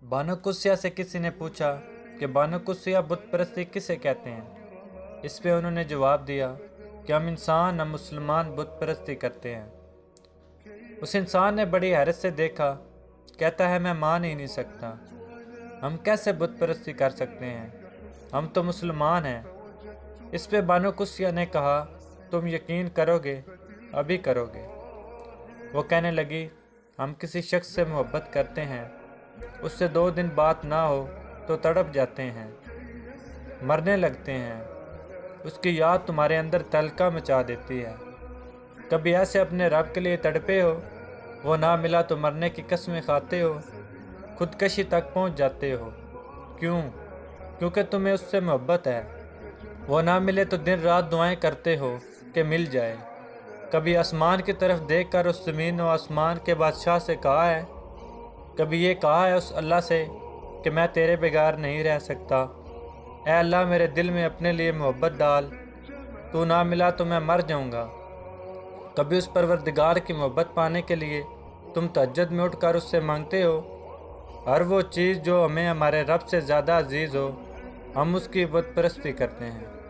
बानो कुस्सिया से किसी ने पूछा कि बानो कुस्सिया बुत परस्ती किसे कहते हैं। इस पे उन्होंने जवाब दिया कि हम इंसान, हम मुसलमान बुत परस्ती करते हैं। उस इंसान ने बड़ी हैरत से देखा, कहता है मैं मान ही नहीं सकता, हम कैसे बुत परस्ती कर सकते हैं, हम तो मुसलमान हैं। इस पे बानो कुस्सिया ने कहा, तुम यकीन करोगे, अभी करोगे। वो कहने लगी, हम किसी शख्स से मोहब्बत करते हैं, उससे 2 दिन बात ना हो तो तड़प जाते हैं, मरने लगते हैं, उसकी याद तुम्हारे अंदर तहलका मचा देती है। कभी ऐसे अपने रब के लिए तड़पे हो, वो ना मिला तो मरने की कस्में खाते हो, खुदकशी तक पहुंच जाते हो। क्यों? क्योंकि तुम्हें उससे मोहब्बत है। वो ना मिले तो दिन रात दुआएं करते हो कि मिल जाए। कभी आसमान की तरफ देखकर उस ज़मीन व आसमान के बादशाह से कहा है, कभी ये कहा है उस अल्लाह से कि मैं तेरे बगैर नहीं रह सकता, ऐ अल्लाह मेरे दिल में अपने लिए मोहब्बत डाल, तू ना मिला तो मैं मर जाऊंगा। कभी उस परवरदिगार की मोहब्बत पाने के लिए तुम तहज्जुद में उठकर उससे मांगते हो, हर वो चीज़ जो हमें हमारे रब से ज़्यादा अजीज़ हो, हम उसकी बुत परस्ती करते हैं।